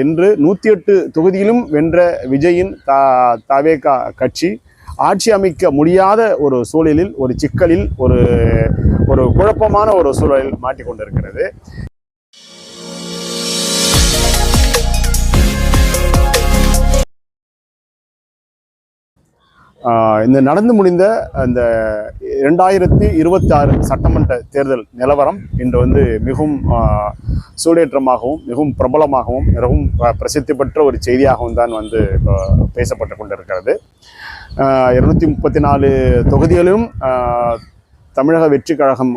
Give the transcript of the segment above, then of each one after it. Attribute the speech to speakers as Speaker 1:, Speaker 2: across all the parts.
Speaker 1: என்று 108 தொகுதியிலும் வென்ற விஜயின் தவேகா கட்சி ஆட்சி அமைக்க முடியாத ஒரு சூழலில், ஒரு சிக்கலில், ஒரு குழப்பமான ஒரு சூழலில் மாட்டிக்கொண்டிருக்கிறது. இந்த நடந்து முடிந்த அந்த 2026 சட்டமன்ற தேர்தல் நிலவரம் இன்று மிகவும் சூடேற்றமாகவும், மிகவும் பிரபலமாகவும், மிகவும் பிரசித்தி பெற்ற ஒரு செய்தியாகவும் தான் பேசப்பட்டு கொண்டிருக்கிறது. 234 தொகுதிகளிலும் தமிழக வெற்றி கழகம்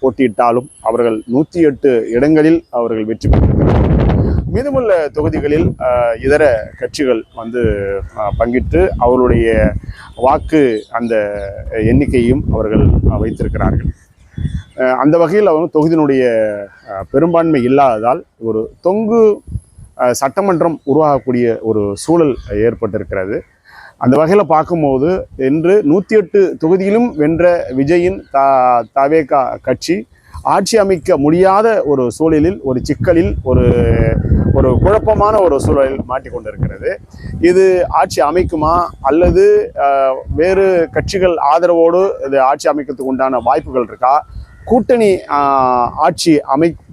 Speaker 1: போட்டியிட்டாலும் அவர்கள் 108 இடங்களில் அவர்கள் வெற்றி பெற்றிருக்கிறார்கள். மீதமுள்ள தொகுதிகளில் இதர கட்சிகள் பங்கிட்டு அவர்களுடைய வாக்கு அந்த எண்ணிக்கையும் அவர்கள் வைத்திருக்கிறார்கள். அந்த வகையில் தொகுதியினுடைய பெரும்பான்மை இல்லாததால் ஒரு தொங்கு சட்டமன்றம் உருவாகக்கூடிய ஒரு சூழல் ஏற்பட்டிருக்கிறது. அந்த வகையில் பார்க்கும்போது இன்று 108 தொகுதியிலும் வென்ற விஜயின் தவேகா கட்சி ஆட்சி அமைக்க முடியாத ஒரு சூழலில், ஒரு சிக்கலில், ஒரு குழப்பமான ஒரு சூழலில் மாட்டிக்கொண்டிருக்கிறது. இது ஆட்சி அமைக்குமா அல்லது வேறு கட்சிகள் ஆதரவோடு இது ஆட்சி அமைக்கிறதுக்கு உண்டான வாய்ப்புகள் இருக்கா, கூட்டணி ஆட்சி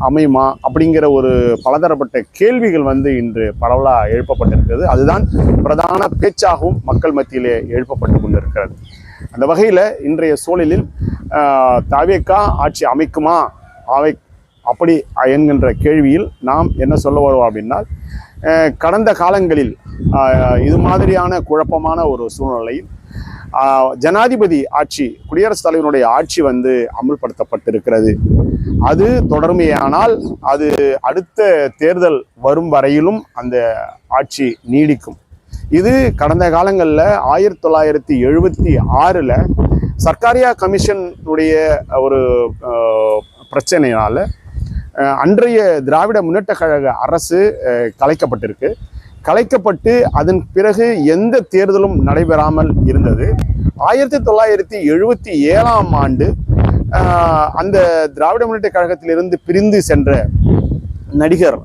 Speaker 1: அமையுமா அப்படிங்கிற ஒரு பலதரப்பட்ட கேள்விகள் இன்று பரவலாக எழுப்பப்பட்டிருக்கிறது. அதுதான் பிரதான பேச்சாகவும் மக்கள் மத்தியிலே எழுப்பப்பட்டு கொண்டிருக்கிறது. அந்த வகையில் இன்றைய சூழலில் தவேகா ஆட்சி அமைக்குமா அப்படி என்கின்ற கேள்வியில் நாம் என்ன சொல்ல வருவோம் அப்படின்னா, கடந்த காலங்களில் இது மாதிரியான குழப்பமான ஒரு சூழ்நிலையில் ஜனாதிபதி ஆட்சி, குடியரசுத் தலைவருடைய ஆட்சி அமுல்படுத்தப்பட்டிருக்கிறது. அது தொடர்மையானால் அது அடுத்த தேர்தல் வரும் வரையிலும் அந்த ஆட்சி நீடிக்கும். இது கடந்த காலங்களில் 1976 சர்க்காரியா கமிஷனுடைய ஒரு பிரச்சனையினால் அன்றைய திராவிட முன்னேற்ற கழக அரசு கலைக்கப்பட்டு அதன் பிறகு எந்த தேர்தலும் நடைபெறாமல் இருந்தது. 1977ஆம் ஆண்டு அந்த திராவிட முன்னேற்ற கழகத்திலிருந்து பிரிந்து சென்ற நடிகர்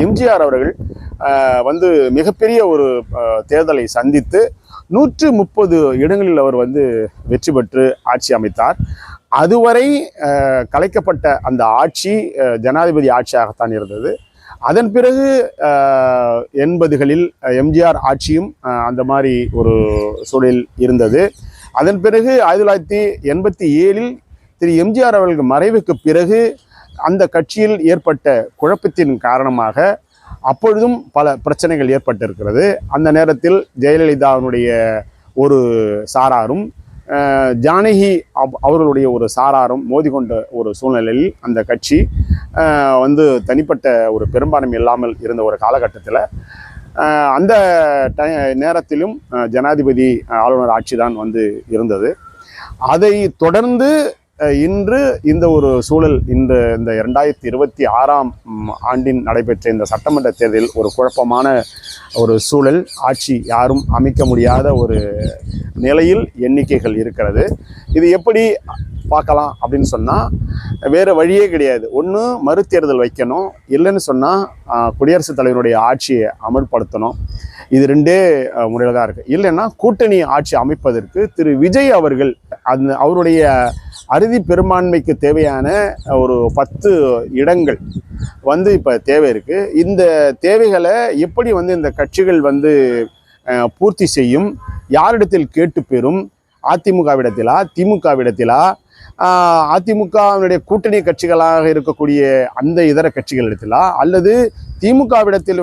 Speaker 1: எம்ஜிஆர் அவர்கள் மிகப்பெரிய ஒரு தேர்தலை சந்தித்து 130 இடங்களில் அவர் வெற்றி பெற்று ஆட்சி அமைத்தார். அதுவரை கலைக்கப்பட்ட அந்த ஆட்சி ஜனாதிபதி ஆட்சியாகத்தான் இருந்தது. அதன் பிறகு 80களில் எம்ஜிஆர் ஆட்சியும் அந்த மாதிரி ஒரு சூழலில் இருந்தது. அதன் பிறகு 1987இல் திரு எம்ஜிஆர் அவர்களுக்கு மறைவுக்கு பிறகு அந்த கட்சியில் ஏற்பட்ட குழப்பத்தின் காரணமாக அப்பொழுதும் பல பிரச்சனைகள் ஏற்பட்டிருக்கிறது. அந்த நேரத்தில் ஜெயலலிதாவினுடைய ஒரு சாராரும் ஜானகி அவர்களுடைய ஒரு சாராரும் மோதிக்கொண்ட ஒரு சூழ்நிலையில் அந்த கட்சி தனிப்பட்ட ஒரு பெரும்பான்மை இல்லாமல் இருந்த ஒரு காலகட்டத்தில் அந்த நேரத்திலும் ஜனாதிபதி ஆளுநர் ஆட்சி தான் இருந்தது. அதை தொடர்ந்து இன்று இந்த ஒரு சூழல் இந்த 2026ஆம் ஆண்டின் நடைபெற்ற இந்த சட்டமன்ற தேர்தலில் ஒரு குழப்பமான ஒரு சூழல், ஆட்சி யாரும் அமைக்க முடியாத ஒரு நிலையில் எண்ணிக்கைகள் இருக்கிறது. இது எப்படி பார்க்கலாம் அப்படின்னு சொன்னால், வேறு வழியே கிடையாது. ஒன்று மறுதேர்தல் வைக்கணும், இல்லைன்னு சொன்னால் குடியரசுத் தலைவருடைய ஆட்சியை அமல்படுத்தணும். இது ரெண்டே முறையில் தான் இருக்குது. இல்லைன்னா கூட்டணி ஆட்சி அமைப்பதற்கு திரு விஜய் அவர்கள் அவருடைய அறுதி பெரும்பான்மைக்கு தேவையான ஒரு 10 இடங்கள் இப்போ தேவை இருக்குது. இந்த தேவைகளை எப்படி இந்த கட்சிகள் பூர்த்தி செய்யும், யாரிடத்தில் கேட்டு பெறும்? அதிமுகவிடத்திலா, திமுகவிடத்திலா, அதிமுகவினுடைய கூட்டணி கட்சிகளாக இருக்கக்கூடிய அந்த இதர கட்சிகளிடத்திலா, அல்லது திமுகவிடத்தில்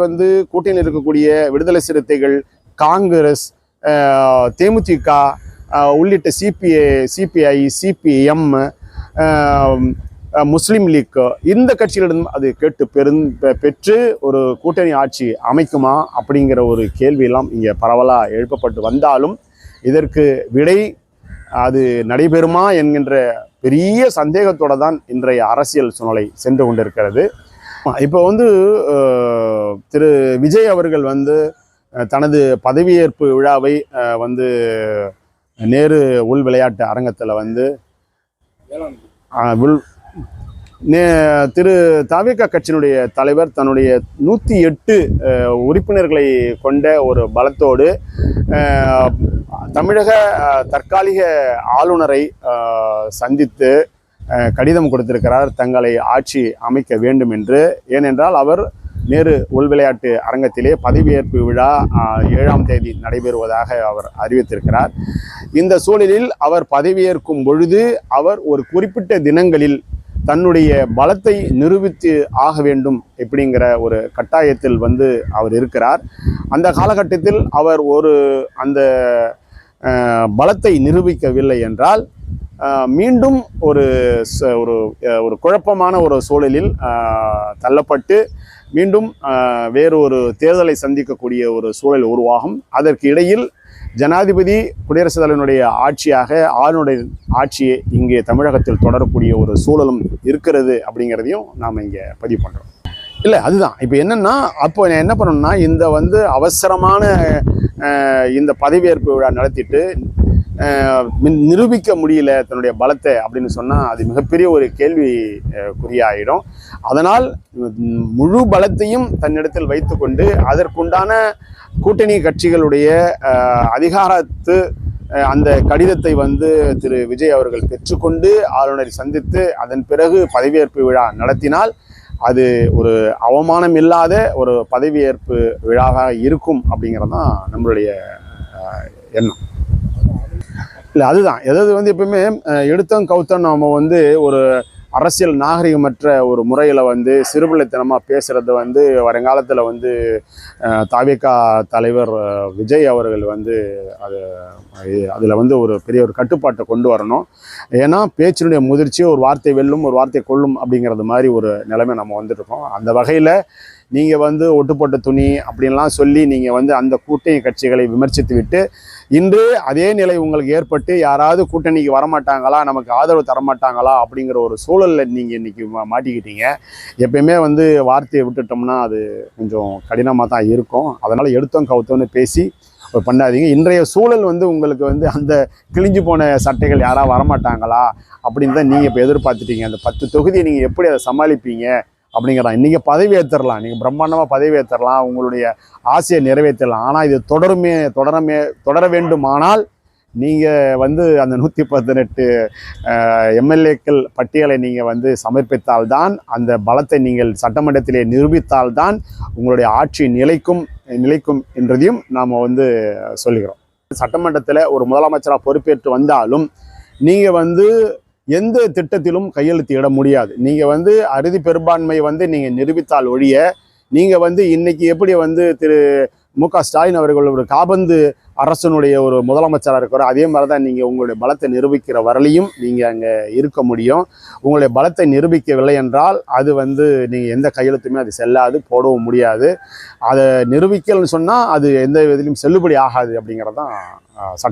Speaker 1: கூட்டணியில் இருக்கக்கூடிய விடுதலை சிறுத்தைகள், காங்கிரஸ், தேமுதிக உள்ளிட்ட சிபிஐ, சிபிஎம், முஸ்லீம் லீக், இந்த கட்சிகளிடம் அது கேட்டு பெற்று ஒரு கூட்டணி ஆட்சி அமைக்குமா அப்படிங்கிற ஒரு கேள்வியெல்லாம் இங்கே பரவலாக எழுப்பப்பட்டு வந்தாலும் இதற்கு விடை அது நடைபெறுமா என்கின்ற பெரிய சந்தேகத்தோடு தான் இன்றைய அரசியல் சூழ்நிலை சென்று கொண்டிருக்கிறது. இப்போ திரு விஜய் அவர்கள் தனது பதவியேற்பு விழாவை நேரு உள் விளையாட்டு அரங்கத்தில் திரு தவிக கட்சியினுடைய தலைவர் தன்னுடைய 108 உறுப்பினர்களை கொண்ட ஒரு பலத்தோடு தமிழக தற்காலிக ஆளுநரை சந்தித்து கடிதம் கொடுத்திருக்கிறார், தங்களை ஆட்சி அமைக்க வேண்டும் என்று. ஏனென்றால் அவர் நேரு உள் விளையாட்டு அரங்கத்திலே பதவியேற்பு விழா 7ஆம் தேதி நடைபெறுவதாக அவர் அறிவித்திருக்கிறார். இந்த சூழலில் அவர் பதவியேற்கும் பொழுது அவர் ஒரு குறிப்பிட்ட தினங்களில் தன்னுடைய பலத்தை நிரூபித்து ஆக வேண்டும் இப்படிங்கிற ஒரு கட்டாயத்தில் அவர் இருக்கிறார். அந்த காலகட்டத்தில் அவர் அந்த பலத்தை நிரூபிக்கவில்லை என்றால் மீண்டும் ஒரு குழப்பமான ஒரு சூழலில் தள்ளப்பட்டு மீண்டும் வேறொரு தேர்தலை சந்திக்கக்கூடிய ஒரு சூழல் உருவாகும். அதற்கு இடையில் ஜனாதிபதி குடியரசுத் தலைவனுடைய ஆட்சியாக ஆளுநருடைய ஆட்சியை இங்கே தமிழகத்தில் தொடரக்கூடிய ஒரு சூழலும் இருக்கிறது அப்படிங்கிறதையும் நாம் இங்கே பதிவு பண்ணுறோம். இல்லை, அதுதான் இப்போ என்னென்னா, அப்போ என்ன பண்ணணும்னா, இந்த அவசரமான இந்த பதவியேற்பு விழா நடத்திட்டு நிரூபிக்க முடியல தன்னுடைய பலத்தை அப்படின்னு சொன்னால் அது மிகப்பெரிய ஒரு கேள்வி குறியாயிடும். அதனால் முழு பலத்தையும் தன்னிடத்தில் வைத்துக்கொண்டு அதற்குண்டான கூட்டணி கட்சிகளுடைய அதிகாரத்து அந்த கடிதத்தை திரு விஜய் அவர்கள் பெற்றுக்கொண்டு ஆளுநரை சந்தித்து அதன் பிறகு பதவியேற்பு விழா நடத்தினால் அது ஒரு அவமானம் இல்லாத ஒரு பதவியேற்பு விழாவாக இருக்கும் அப்படிங்கிறது தான் நம்மளுடைய எண்ணம். இல்லை, அதுதான் எதாவது எப்பவுமே எடுத்தோம் கவுத்தம் நாம் ஒரு அரசியல் நாகரிகமற்ற ஒரு முறையில் சிறுபிள்ளைத்தனமாக பேசுகிறது வருங்காலத்தில் தாவேகா தலைவர் விஜய் அவர்கள் அதில் ஒரு பெரிய ஒரு கட்டுப்பாட்டை கொண்டு வரணும். ஏன்னா பேச்சினுடைய முதிர்ச்சி ஒரு வார்த்தை வெல்லும் ஒரு வார்த்தை கொள்ளும் அப்படிங்கிறது மாதிரி ஒரு நிலைமை நம்ம வந்துட்டுருக்கோம். அந்த வகையில் நீங்கள் ஒட்டுப்போட்ட துணி அப்படின்லாம் சொல்லி நீங்கள் அந்த கூட்டணி கட்சிகளை விமர்சித்து விட்டு இன்று அதே நிலை உங்களுக்கு ஏற்பட்டு யாராவது கூட்டணிக்கு வரமாட்டாங்களா, நமக்கு ஆதரவு தரமாட்டாங்களா அப்படிங்கிற ஒரு சூழலில் நீங்கள் இன்றைக்கி மாட்டிக்கிட்டீங்க. எப்பயுமே வார்த்தையை விட்டுட்டோம்னா அது கொஞ்சம் கடினமாக தான் இருக்கும். அதனால் எடுத்தோம் கவுத்தோன்னு பேசி பண்ணாதீங்க. இன்றைய சூழல் உங்களுக்கு அந்த கிழிஞ்சு போன சட்டைகள் யாராவது வரமாட்டாங்களா அப்படின்னு தான் நீங்கள் இப்போ எதிர்பார்த்துட்டீங்க. அந்த 10 தொகுதியை நீங்கள் எப்படி அதை சமாளிப்பீங்க அப்படிங்கிறதான். இன்றைக்கி பதவி ஏற்றுடலாம், நீங்கள் பிரம்மாண்டமாக பதவி ஏற்றுடலாம், உங்களுடைய ஆசையை நிறைவேற்றலாம். ஆனால் இது தொடர வேண்டுமானால் நீங்கள் அந்த 118 எம்எல்ஏக்கள் பட்டியலை நீங்கள் சமர்ப்பித்தால்தான், அந்த பலத்தை நீங்கள் சட்டமன்றத்திலே நிரூபித்தால்தான் உங்களுடைய ஆட்சி நிலைக்கும் என்றதையும் நாம் சொல்லுகிறோம். சட்டமன்றத்தில் ஒரு முதலமைச்சராக பொறுப்பேற்று வந்தாலும் நீங்கள் எந்த திட்டத்திலும் கையெழுத்திட முடியாது. நீங்கள் அறுதி பெரும்பான்மை நீங்கள் நிரூபித்தால் ஒழிய நீங்கள் இன்னைக்கு எப்படி திரு மு.க. ஸ்டாலின் அவர்கள் ஒரு காபந்து அரசனுடைய ஒரு முதலமைச்சராக இருக்கிறோம், அதே மாதிரி தான் நீங்கள் உங்களுடைய பலத்தை நிரூபிக்கிற வரலையும் நீங்கள் அங்கே இருக்க முடியும். உங்களுடைய பலத்தை நிரூபிக்கவில்லை என்றால் அது நீங்கள் எந்த கையெழுத்துமே அது செல்லாது, போடவும் முடியாது. அதை நிரூபிக்கலன்னு சொன்னால் அது எந்த விதத்திலும் செல்லுபடி ஆகாது அப்படிங்கிறது தான் சட்டம்.